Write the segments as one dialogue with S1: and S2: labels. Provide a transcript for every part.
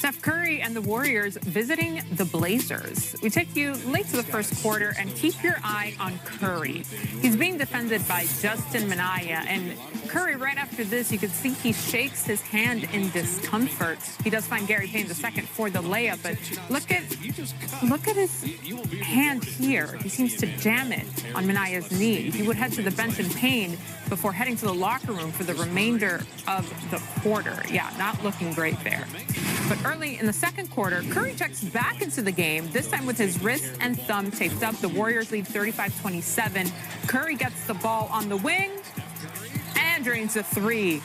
S1: Steph Curry and the Warriors visiting the Blazers. We take you late to the first quarter and keep your eye on Curry. He's being defended by Justin Minaya, and Curry, right after this, you can see he shakes his hand in discomfort. He does find Gary Payne II for the layup, but look at his hand here. He seems to jam it on Minaya's knee. He would head to the bench in pain before heading to the locker room for the remainder of the quarter. Yeah, not looking great there. But early in the second quarter, Curry checks back into the game, this time with his wrist and thumb taped up. The Warriors lead 35-27. Curry gets the ball on the wing and drains a three.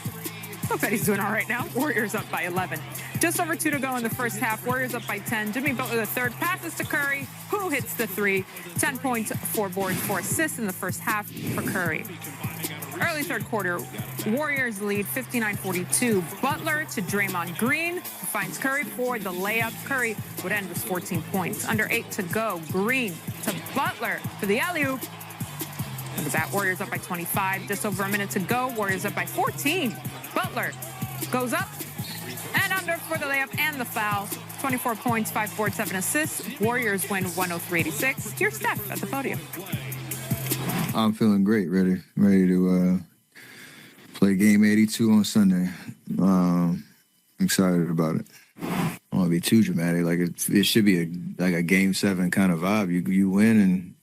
S1: Look that he's doing all right now. Warriors up by 11. Just over 2 to go in the first half. Warriors up by 10. Jimmy Butler, the third, passes to Curry, who hits the three. 10 points, 4 boards, 4 assists in the first half for Curry. Early third quarter, Warriors lead 59-42. Butler to Draymond Green, who finds Curry for the layup. Curry would end with 14 points. Under 8 to go, Green to Butler for the alley-oop. Look at that, Warriors up by 25. Just over a minute to go, Warriors up by 14. Butler goes up and under for the layup and the foul. 24 points, 5 boards, 7 assists. Warriors win 103-86. Here's Steph at the podium.
S2: I'm feeling great, ready to play game 82 on Sunday. I'm excited about it. I don't want to be too dramatic. Like it should be a game 7 kind of vibe. You win, and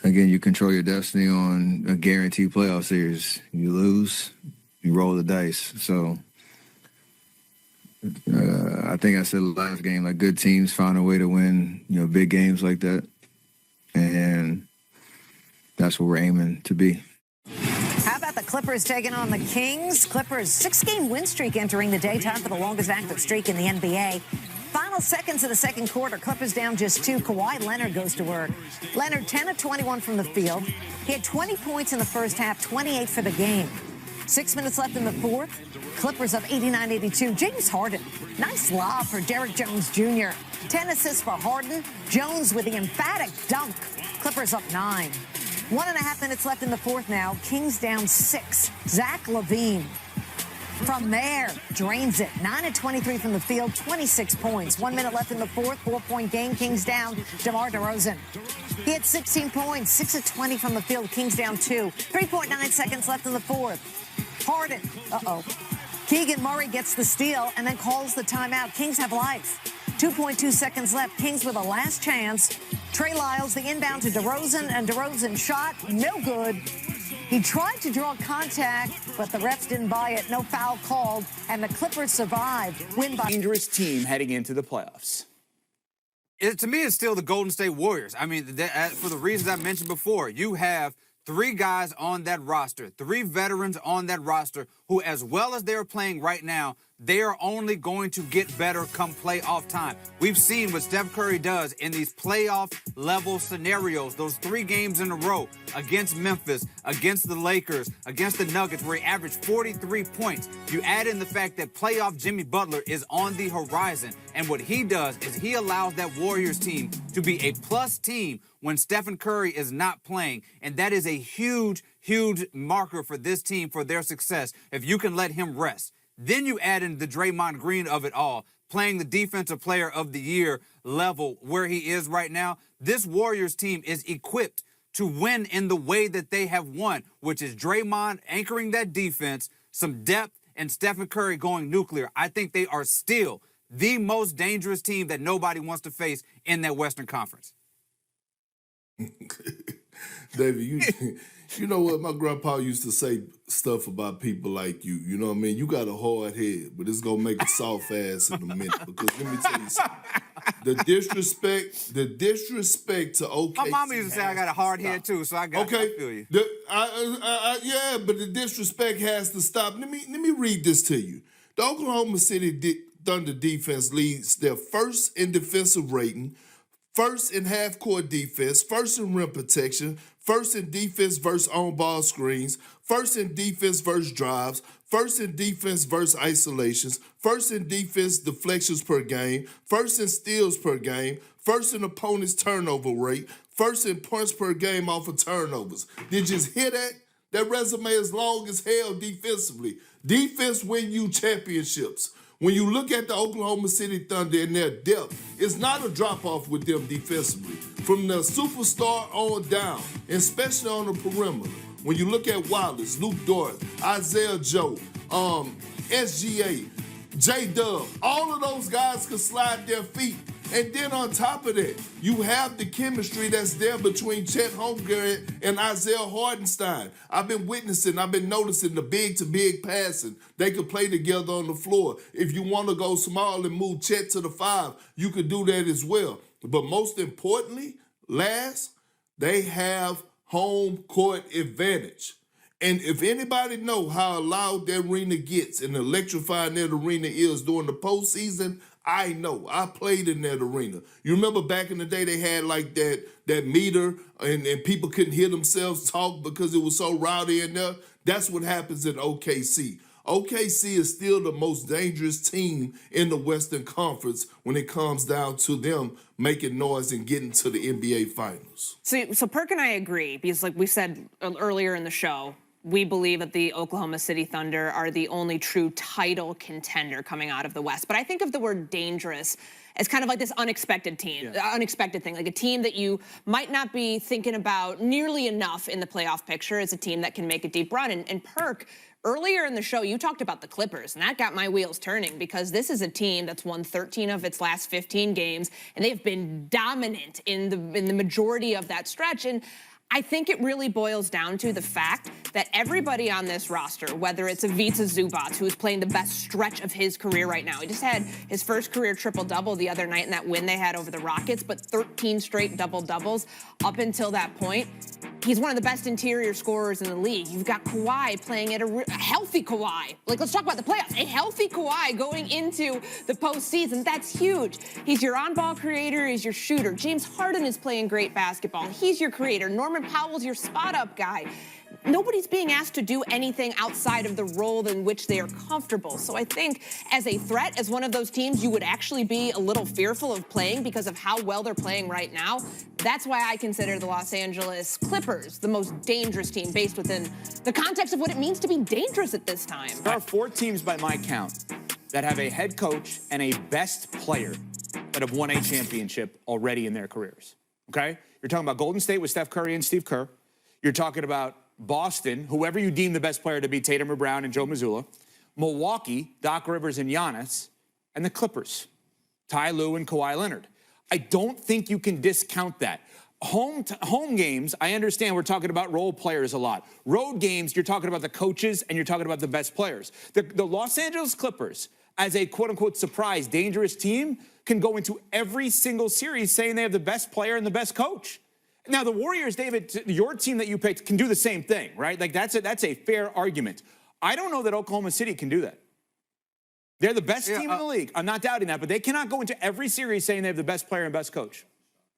S2: again, you control your destiny on a guaranteed playoff series. You lose, you roll the dice. So I think I said last game, like good teams find a way to win, big games like that, and that's what we're aiming to be.
S3: How about the Clippers taking on the Kings? Clippers 6-game win streak entering the day, time for the longest active streak in the NBA. Final seconds of the second quarter, Clippers down just 2. Kawhi Leonard goes to work. Leonard 10 of 21 from the field. He had 20 points in the first half, 28 for the game. 6 minutes left in the fourth. Clippers up 89-82. James Harden, nice lob for Derrick Jones Jr. 10 assists for Harden. Jones with the emphatic dunk. Clippers up 9. 1.5 minutes left in the fourth now. Kings down 6. Zach LaVine from there drains it. 9 of 23 from the field, 26 points. 1 minute left in the fourth. 4-point game. Kings down. DeMar DeRozan. He had 16 points. 6 of 20 from the field. Kings down 2. 3.9 seconds left in the fourth. Harden. Keegan Murray gets the steal and then calls the timeout. Kings have life. 2.2 seconds left. Kings with a last chance. Trey Lyles, the inbound to DeRozan, and DeRozan shot, no good. He tried to draw contact, but the refs didn't buy it. No foul called, and the Clippers survived. Win by...
S4: Dangerous team heading into the playoffs.
S5: To me, it's still the Golden State Warriors. I mean, for the reasons I mentioned before, you have 3 guys on that roster, 3 veterans on that roster who, as well as they're playing right now, they are only going to get better come playoff time. We've seen what Steph Curry does in these playoff-level scenarios, those 3 games in a row against Memphis, against the Lakers, against the Nuggets, where he averaged 43 points. You add in the fact that playoff Jimmy Butler is on the horizon, and what he does is he allows that Warriors team to be a plus team when Stephen Curry is not playing, and that is a huge, huge marker for this team, for their success, if you can let him rest. Then you add in the Draymond Green of it all, playing the defensive player of the year level where he is right now. This Warriors team is equipped to win in the way that they have won, which is Draymond anchoring that defense, some depth, and Stephen Curry going nuclear. I think they are still the most dangerous team that nobody wants to face in that Western Conference.
S6: David, you know what? My grandpa used to say stuff about people like you. You know what I mean? You got a hard head, but it's going to make a soft ass in a minute. Because let me tell you something. The disrespect to OKC.
S5: My mama used to say I got a hard head too, so I feel you.
S6: Yeah, but the disrespect has to stop. Let me read this to you. The Oklahoma City Thunder defense leads their first in defensive rating, first in half-court defense, first in rim protection, first in defense versus on-ball screens, first in defense versus drives, first in defense versus isolations, first in defense deflections per game, first in steals per game, first in opponent's turnover rate, first in points per game off of turnovers. Did you hear that? That resume is long as hell defensively. Defense win you championships. When you look at the Oklahoma City Thunder and their depth, it's not a drop-off with them defensively. From the superstar on down, especially on the perimeter. When you look at Wallace, Luke Dort, Isaiah Joe, SGA, J-Dub, all of those guys can slide their feet. And then on top of that, you have the chemistry that's there between Chet Holmgren and Isaiah Hardenstein. I've been noticing the big-to-big passing. They could play together on the floor. If you want to go small and move Chet to the 5, you could do that as well. But most importantly, they have home court advantage. And if anybody know how loud that arena gets and electrifying that arena is during the postseason, I know. I played in that arena. You remember back in the day they had like that meter and people couldn't hear themselves talk because it was so rowdy in there? That's what happens in OKC. OKC is still the most dangerous team in the Western Conference when it comes down to them making noise and getting to the NBA Finals.
S7: So Perk and I agree because, like we said earlier in the show, we believe that the Oklahoma City Thunder are the only true title contender coming out of the West. But I think of the word dangerous as kind of like this unexpected team, unexpected thing, like a team that you might not be thinking about nearly enough in the playoff picture as a team that can make a deep run. And Perk, earlier in the show, you talked about the Clippers, and that got my wheels turning because this is a team that's won 13 of its last 15 games, and they've been dominant in the majority of that stretch. And I think it really boils down to the fact that everybody on this roster, whether it's Ivica Zubac, who's playing the best stretch of his career right now. He just had his first career triple-double the other night in that win they had over the Rockets, but 13 straight double-doubles up until that point. He's one of the best interior scorers in the league. You've got Kawhi playing at a healthy Kawhi. Like, let's talk about the playoffs. A healthy Kawhi going into the postseason. That's huge. He's your on-ball creator. He's your shooter. James Harden is playing great basketball. He's your creator. Norman Powell's your spot-up guy. Nobody's being asked to do anything outside of the role in which they are comfortable. So I think as a threat, as one of those teams you would actually be a little fearful of playing because of how well they're playing right now. That's why I consider the Los Angeles Clippers the most dangerous team based within the context of what it means to be dangerous at this time.
S4: There are 4 teams by my count that have a head coach and a best player that have won a championship already in their careers, okay? You're talking about Golden State with Steph Curry and Steve Kerr. You're talking about Boston, whoever you deem the best player to be, Tatum or Brown and Joe Mazzulla. Milwaukee, Doc Rivers and Giannis. And the Clippers, Ty Lue and Kawhi Leonard. I don't think you can discount that. Home games, I understand we're talking about role players a lot. Road games, you're talking about the coaches and you're talking about the best players. The Los Angeles Clippers, as a quote-unquote surprise, dangerous team, can go into every single series saying they have the best player and the best coach. Now, the Warriors, David, your team that you picked can do the same thing, right? Like, that's a fair argument. I don't know that Oklahoma City can do that. They're the best team in the league. I'm not doubting that, but they cannot go into every series saying they have the best player and best coach.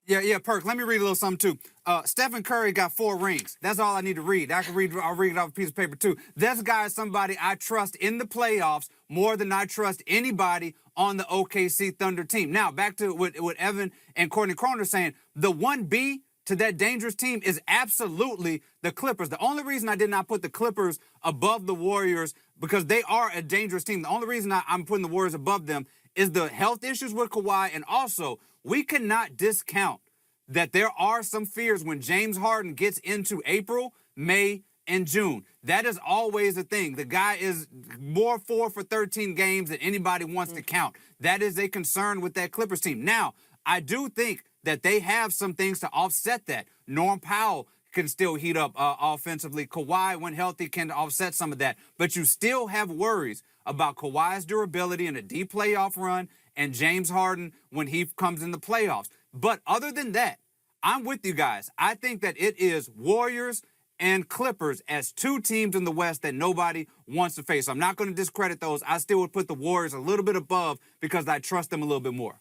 S5: Yeah, Perk, let me read a little something, too. Stephen Curry got 4 rings. That's all I need to read. I'll read it off a piece of paper, too. This guy is somebody I trust in the playoffs more than I trust anybody on the OKC Thunder team. Now, back to what Evan and Courtney Cronin are saying. The 1B to that dangerous team is absolutely the Clippers. The only reason I did not put the Clippers above the Warriors, because they are a dangerous team. The only reason I'm putting the Warriors above them is the health issues with Kawhi, and also we cannot discount that there are some fears when James Harden gets into April, May, and June. That is always a thing. The guy is more 4 for 13 games than anybody wants to count. That is a concern with that Clippers team. Now, I do think that they have some things to offset that. Norm Powell can still heat up offensively. Kawhi, when healthy, can offset some of that. But you still have worries about Kawhi's durability in a deep playoff run and James Harden when he comes in the playoffs. But other than that, I'm with you guys. I think that it is Warriors and Clippers as 2 teams in the West that nobody wants to face. I'm not going to discredit those. I still would put the Warriors a little bit above because I trust them a little bit more.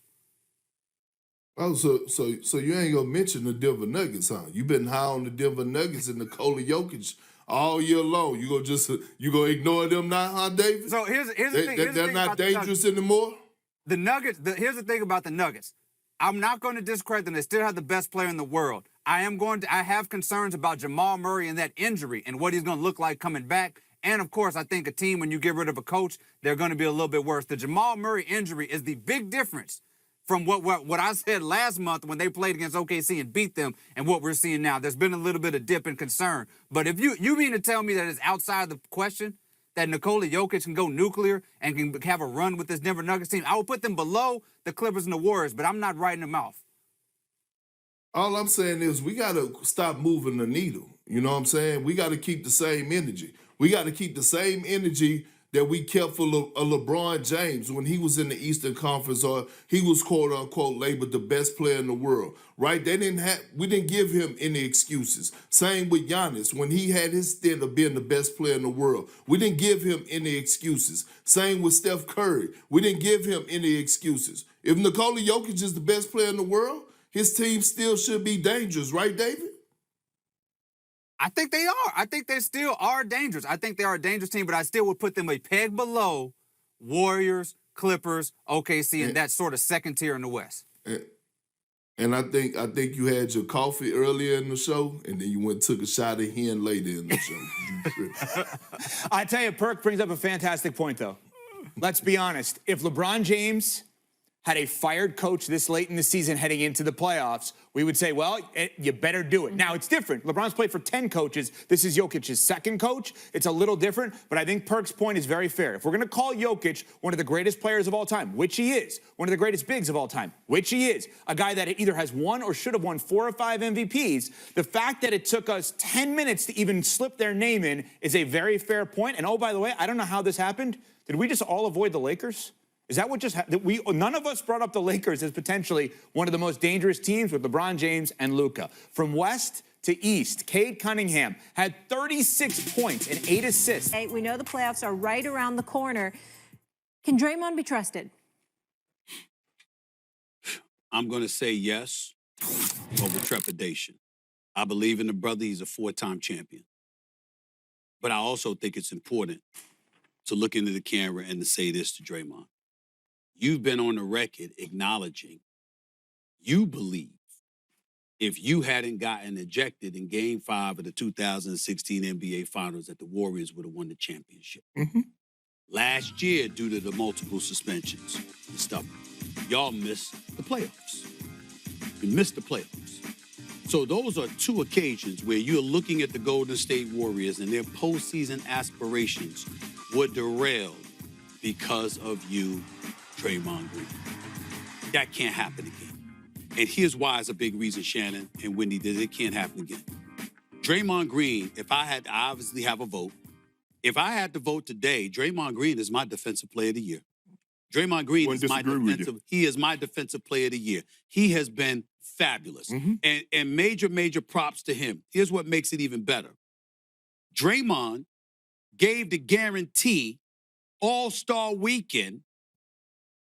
S6: Oh, so you ain't gonna mention the Denver Nuggets, huh? You've been high on the Denver Nuggets and Nikola Jokic all year long. You gonna ignore them now, huh, David?
S5: So here's the thing.
S6: They're not dangerous anymore.
S5: The Nuggets. Here's the thing about the Nuggets. I'm not going to discredit them. They still have the best player in the world. I have concerns about Jamal Murray and that injury and what he's going to look like coming back. And, of course, I think a team, when you get rid of a coach, they're going to be a little bit worse. The Jamal Murray injury is the big difference from what I said last month when they played against OKC and beat them and what we're seeing now. There's been a little bit of dip in concern. But if you mean to tell me that it's outside the question that Nikola Jokic can go nuclear and can have a run with this Denver Nuggets team, I would put them below the Clippers and the Warriors, but I'm not writing them off.
S6: All I'm saying is we got to stop moving the needle. You know what I'm saying? We got to keep the same energy. We got to keep the same energy that we kept for LeBron James when he was in the Eastern Conference, or he was quote unquote labeled the best player in the world, right? We didn't give him any excuses. Same with Giannis when he had his stint of being the best player in the world. We didn't give him any excuses. Same with Steph Curry. We didn't give him any excuses. If Nikola Jokic is the best player in the world, his team still should be dangerous, right, David?
S5: I think they are. I think they still are dangerous. I think they are a dangerous team, but I still would put them a peg below Warriors, Clippers, OKC, and that sort of second tier in the West.
S6: And I think you had your coffee earlier in the show, and then you went and took a shot of hen later in the show.
S4: I tell you, Perk brings up a fantastic point, though. Let's be honest. If LeBron James had a fired coach this late in the season heading into the playoffs, we would say, well, you better do it. Now, it's different. LeBron's played for 10 coaches. This is Jokic's second coach. It's a little different, but I think Perk's point is very fair. If we're going to call Jokic one of the greatest players of all time, which he is, one of the greatest bigs of all time, which he is, a guy that either has won or should have won 4 or 5 MVPs, the fact that it took us 10 minutes to even slip their name in is a very fair point. And oh, by the way, I don't know how this happened. Did we just all avoid the Lakers? Is that what just happened? None of us brought up the Lakers as potentially one of the most dangerous teams with LeBron James and Luka. From west to east, Cade Cunningham had 36 points and 8 assists.
S8: Hey, we know the playoffs are right around the corner. Can Draymond be trusted?
S9: I'm going to say yes, but with trepidation. I believe in the brother. He's a 4-time champion. But I also think it's important to look into the camera and to say this to Draymond. You've been on the record acknowledging you believe if you hadn't gotten ejected in Game 5 of the 2016 NBA Finals that the Warriors would have won the championship.
S6: Mm-hmm.
S9: Last year, due to the multiple suspensions and stuff, y'all missed the playoffs. You missed the playoffs. So those are 2 occasions where you're looking at the Golden State Warriors and their postseason aspirations were derailed because of you, Draymond Green. That can't happen again. And here's why it's a big reason Shannon and Wendy did it can't happen again. Draymond Green, if I had to obviously have a vote, if I had to vote today, Draymond Green is my defensive player of the year. Draymond Green is my defensive player of the year. He has been fabulous. Mm-hmm. And major props to him. Here's what makes it even better. Draymond gave the guarantee All-Star Weekend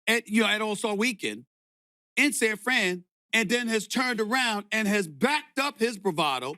S9: at All-Star Weekend in San Fran, and then has turned around and has backed up his bravado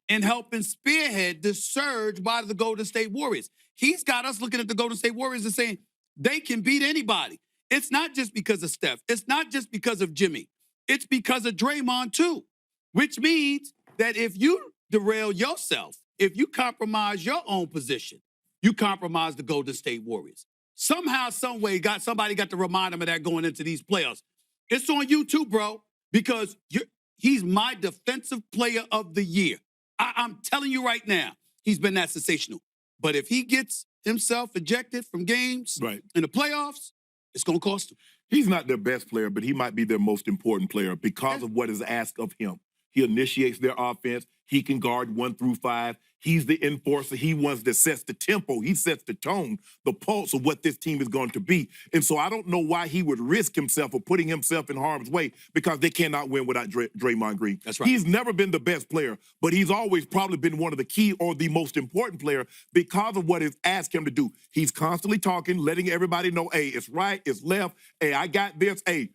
S9: in helping spearhead the surge by the Golden State Warriors. He's got us looking at the Golden State Warriors and saying they can beat anybody. It's not just because of Steph. It's not just because of Jimmy. It's because of Draymond too, which means that if you derail yourself, if you compromise your own position, you compromise the Golden State Warriors. Somehow, some way, somebody got to remind him of that going into these playoffs. It's on you too, bro, because he's my defensive player of the year. I'm telling you right now, he's been that sensational. But if he gets himself ejected from games in the playoffs, it's going to cost him.
S10: He's not their best player, but he might be their most important player because of what is asked of him. He initiates their offense. He can guard 1 through 5. He's the enforcer. He ones that sets the tempo. He sets the tone, the pulse of what this team is going to be. And so I don't know why he would risk himself or putting himself in harm's way because they cannot win without Draymond Green.
S9: That's right.
S10: He's never been the best player, but he's always probably been one of the key or the most important player because of what is asked him to do. He's constantly talking, letting everybody know, hey, it's right, it's left. Hey, I got this. Hey,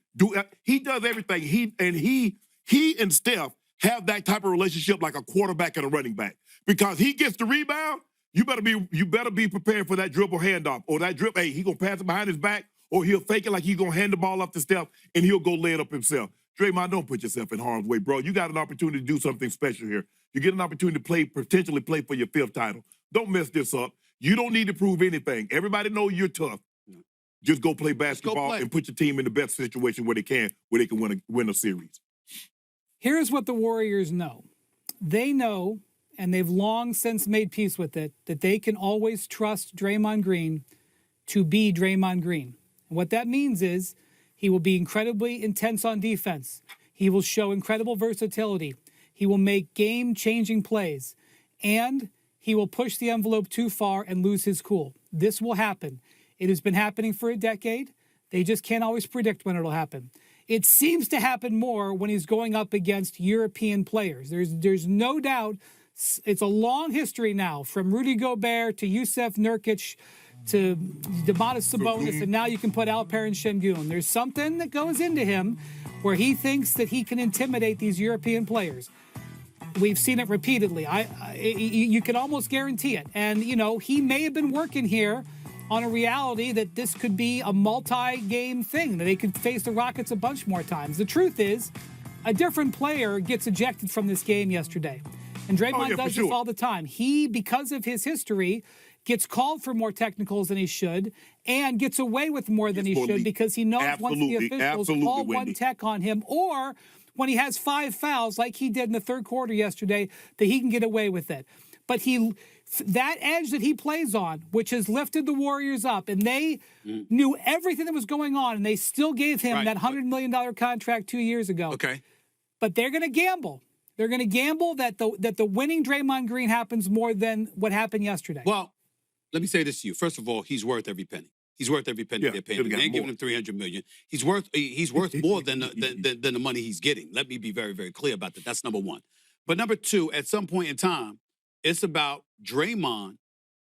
S10: he does everything. He and Steph have that type of relationship like a quarterback and a running back. Because he gets the rebound, you better be prepared for that dribble handoff or that dribble. Hey, he gonna pass it behind his back or he'll fake it like he's gonna hand the ball off to Steph and he'll go lay it up himself. Draymond, don't put yourself in harm's way, bro. You got an opportunity to do something special here. You get an opportunity to potentially play for your 5th title. Don't mess this up. You don't need to prove anything. Everybody know you're tough. Just go play basketball and put your team in the best situation where they can win a series.
S11: Here's what the Warriors know. They know, and they've long since made peace with it, that they can always trust Draymond Green to be Draymond Green. And what that means is he will be incredibly intense on defense. He will show incredible versatility. He will make game-changing plays. And he will push the envelope too far and lose his cool. This will happen. It has been happening for a decade. They just can't always predict when it'll happen. It seems to happen more when he's going up against European players. There's no doubt. It's a long history now, from Rudy Gobert to Yusef Nurkic to Domantas Sabonis, and now you can put Alperen Şengün. There's something that goes into him where he thinks that he can intimidate these European players. We've seen it repeatedly. You can almost guarantee it. And, he may have been working here on a reality that this could be a multi-game thing, that they could face the Rockets a bunch more times. The truth is, a different player gets ejected from this game yesterday. And Draymond does this all the time. He, because of his history, gets called for more technicals than he should and gets away with more than he should because he knows once the officials call one tech on him, or when he has 5 fouls like he did in the third quarter yesterday, that he can get away with it. But that edge that he plays on, which has lifted the Warriors up, and they knew everything that was going on, and they still gave him that $100 million contract 2 years ago.
S12: Okay.
S11: But they're going to gamble. They're going to gamble that the winning Draymond Green happens more than what happened yesterday.
S12: Well, let me say this to you. First of all, he's worth every penny. He's worth every penny they're paying him. They ain't giving him $300 million. He's worth more than the money he's getting. Let me be very, very clear about that. That's number one. But number two, at some point in time, it's about Draymond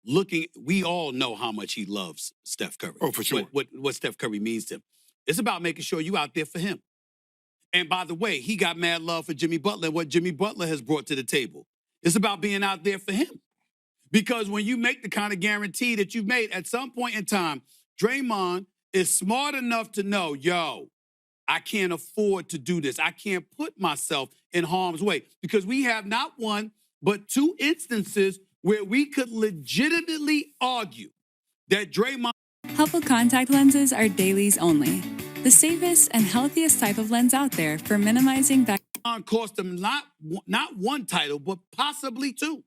S12: looking. We all know how much he loves Steph Curry.
S10: Oh, for sure.
S12: What Steph Curry means to him. It's about making sure you out there for him. And by the way, he got mad love for Jimmy Butler and what Jimmy Butler has brought to the table. It's about being out there for him. Because when you make the kind of guarantee that you've made, at some point in time, Draymond is smart enough to know, I can't afford to do this. I can't put myself in harm's way. Because we have not one, but 2 instances where we could legitimately argue that Draymond...
S13: Helpful contact lenses are dailies only. The safest and healthiest type of lens out there for minimizing back...
S12: cost them not 1 title, but possibly 2.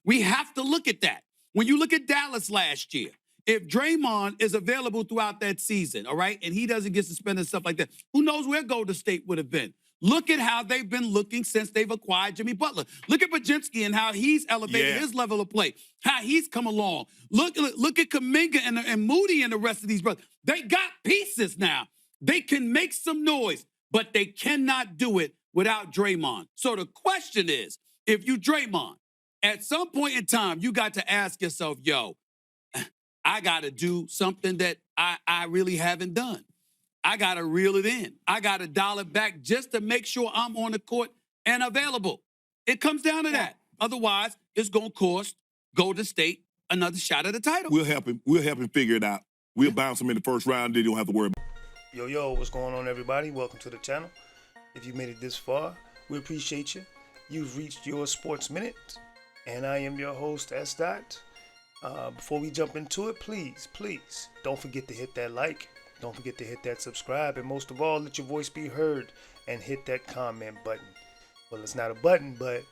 S12: We have to look at that. When you look at Dallas last year, if Draymond is available throughout that season, all right, and he doesn't get suspended and stuff like that, who knows where Golden State would have been? Look at how they've been looking since they've acquired Jimmy Butler. Look at Baczynski and how he's elevated his level of play, how he's come along. Look at Kuminga and Moody and the rest of these brothers. They got pieces now. They can make some noise, but they cannot do it without Draymond. So the question is, if you Draymond, at some point in time, you got to ask yourself, I got to do something that I really haven't done. I got to reel it in. I got to dial it back just to make sure I'm on the court and available. It comes down to that. Otherwise, it's going to cost Golden State another shot at the title.
S10: We'll help him figure it out. We'll bounce him in the first round, then you don't have to worry about it.
S14: Yo, what's going on, everybody? Welcome to the channel. If you made it this far, we appreciate you. You've reached your Sports Minute, and I am your host, S. Dot. Before we jump into it, please, don't forget to hit that like. Don't forget to hit that subscribe. And most of all, let your voice be heard and hit that comment button. Well, it's not a button, but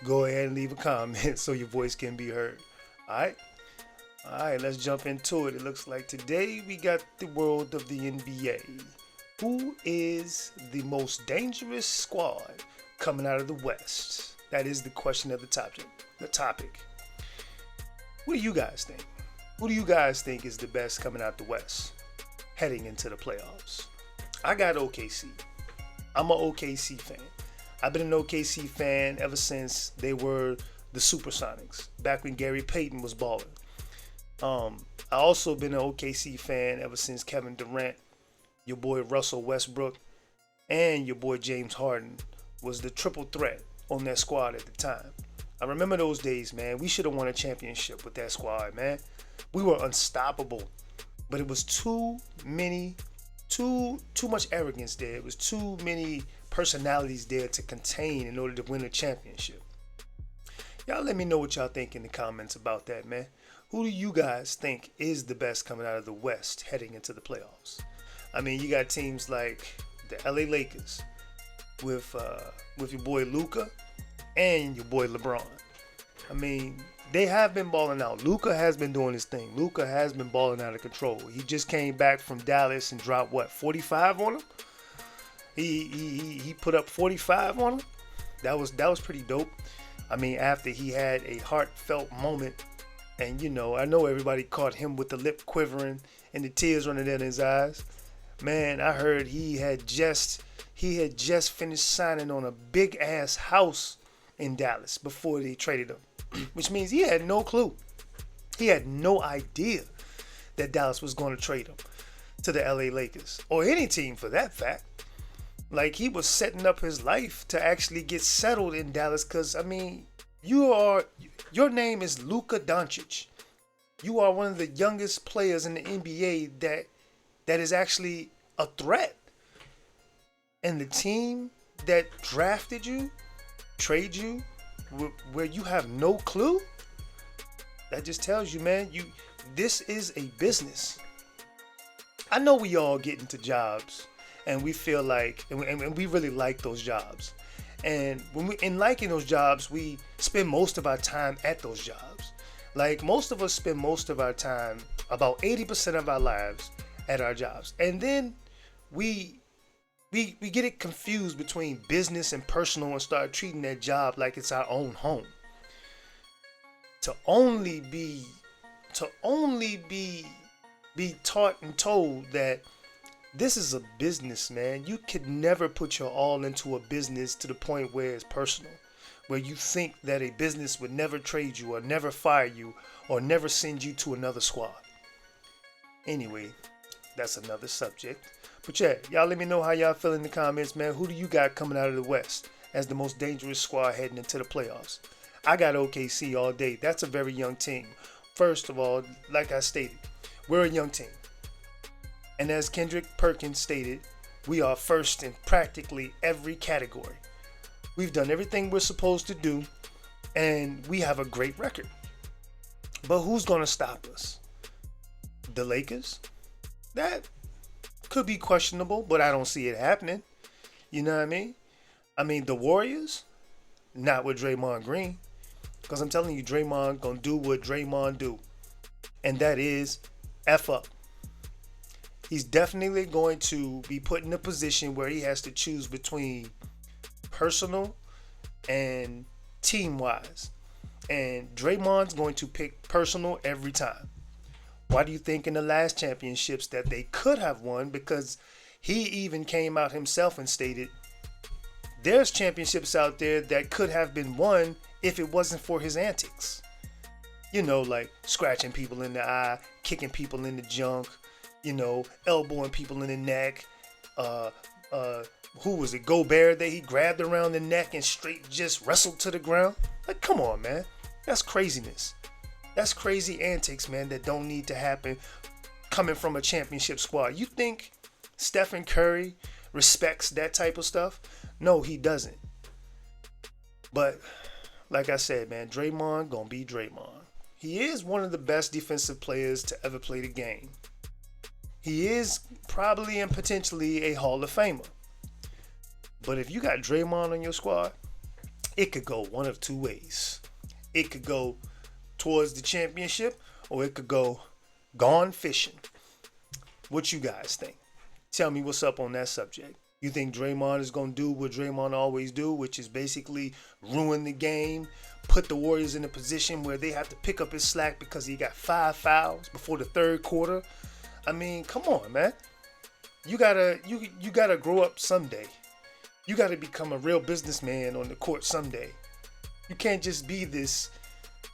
S14: go ahead and leave a comment so your voice can be heard. All right, let's jump into it. It looks like today we got the world of the NBA. Who is the most dangerous squad coming out of the West? That is the question of the topic. What do you guys think? Who do you guys think is the best coming out the West heading into the playoffs? I got OKC. I'm an OKC fan. I've been an OKC fan ever since they were the Supersonics, back when Gary Payton was balling. I also been an OKC fan ever since Kevin Durant, your boy Russell Westbrook, and your boy James Harden was the triple threat on that squad at the time. I remember those days, man. We should have won a championship with that squad, man. We were unstoppable, but it was too much arrogance there. It was too many personalities there to contain in order to win a championship. Y'all let me know what y'all think in the comments about that, man. Who do you guys think is the best coming out of the West heading into the playoffs? I mean, you got teams like the LA Lakers with your boy Luka and your boy LeBron. I mean, they have been balling out. Luka has been doing his thing. Luka has been balling out of control. He just came back from Dallas and dropped 45 on him. He put up 45 on him. That was pretty dope. I mean, after he had a heartfelt moment, and I know everybody caught him with the lip quivering and the tears running down his eyes. Man, I heard he had just finished signing on a big ass house in Dallas before they traded him, which means he had no clue. He had no idea that Dallas was going to trade him to the LA Lakers or any team for that fact. Like, he was setting up his life to actually get settled in Dallas because, I mean, your name is Luka Doncic. You are one of the youngest players in the NBA that is actually a threat. And the team that drafted you, trade you, where you have no clue, that just tells you, man, this is a business. I know we all get into jobs and we feel like, and we really like those jobs. And in liking those jobs, we spend most of our time at those jobs. Like, most of us spend most of our time, about 80% of our lives, at our jobs. And then we get it confused between business and personal and start treating that job like it's our own home. To only be taught and told that this is a business, man. You could never put your all into a business to the point where it's personal, where you think that a business would never trade you or never fire you or never send you to another squad. Anyway, that's another subject. But yeah, y'all let me know how y'all feel in the comments, man. Who do you got coming out of the West as the most dangerous squad heading into the playoffs? I got OKC all day. That's a very young team. First of all, like I stated, we're a young team. And as Kendrick Perkins stated, we are first in practically every category. We've done everything we're supposed to do, and we have a great record. But who's going to stop us? The Lakers? That could be questionable, but I don't see it happening. You know what I mean? I mean, the Warriors? Not with Draymond Green. Because I'm telling you, Draymond going to do what Draymond do. And that is F up. He's definitely going to be put in a position where he has to choose between personal and team-wise. And Draymond's going to pick personal every time. Why do you think in the last championships that they could have won? Because he even came out himself and stated there's championships out there that could have been won if it wasn't for his antics. You know, like scratching people in the eye, kicking people in the junk, elbowing people in the neck. Who was it? Gobert that he grabbed around the neck and straight just wrestled to the ground. Like, come on, man. That's craziness. That's crazy antics, man, that don't need to happen coming from a championship squad. You think Stephen Curry respects that type of stuff? No, he doesn't. But like I said, man, Draymond gonna be Draymond. He is one of the best defensive players to ever play the game. He is probably and potentially a Hall of Famer. But if you got Draymond on your squad, it could go one of two ways. It could go towards the championship, or it could go gone fishing. What you guys think? Tell me what's up on that subject. You think Draymond is going to do what Draymond always do, which is basically ruin the game, put the Warriors in a position where they have to pick up his slack because he got 5 fouls before the third quarter? I mean, come on, man. You gotta grow up someday. You gotta become a real businessman on the court someday. You can't just be this,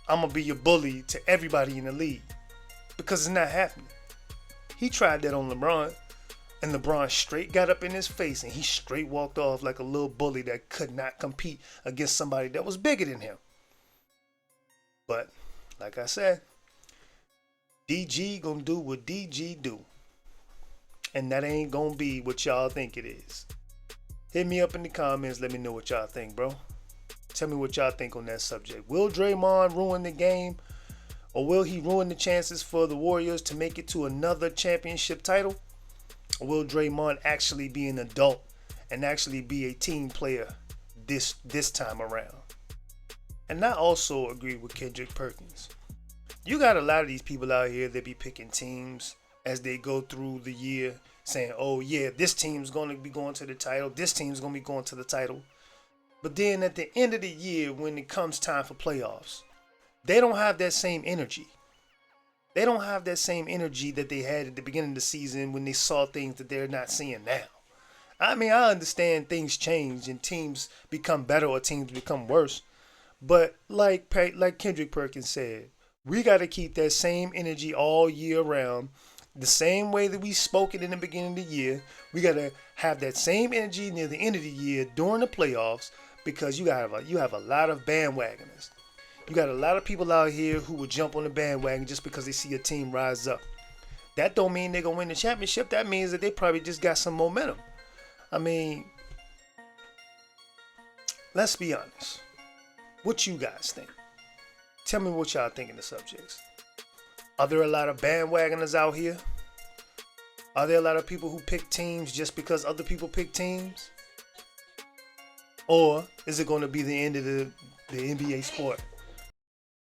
S14: I'm gonna be your bully to everybody in the league, because it's not happening. He tried that on LeBron, and LeBron straight got up in his face and he straight walked off like a little bully that could not compete against somebody that was bigger than him. But like I said, DG gonna do what DG do, and that ain't gonna be what y'all think it is. Hit me up in the comments. Let me know what y'all think, bro. Tell me what y'all think on that subject. Will Draymond ruin the game, Or will he ruin the chances for the Warriors to make it to another championship title? Or will Draymond actually be an adult and actually be a team player this time around? And I also agree with Kendrick Perkins. You got a lot of these people out here that be picking teams as they go through the year, saying, oh yeah, this team's going to be going to the title, this team's going to be going to the title. But then at the end of the year, when it comes time for playoffs, they don't have that same energy. They don't have that same energy that they had at the beginning of the season when they saw things that they're not seeing now. I mean, I understand things change and teams become better or teams become worse. But like Kendrick Perkins said, we got to keep that same energy all year round. The same way that we spoke it in the beginning of the year, we got to have that same energy near the end of the year during the playoffs, because you have a lot of bandwagoners. You got a lot of people out here who will jump on the bandwagon just because they see a team rise up. That don't mean they're going to win the championship. That means that they probably just got some momentum. I mean, let's be honest. What you guys think? Tell me what y'all think in the subjects. Are there a lot of bandwagoners out here? Are there a lot of people who pick teams just because other people pick teams? Or is it going to be the end of the NBA sport?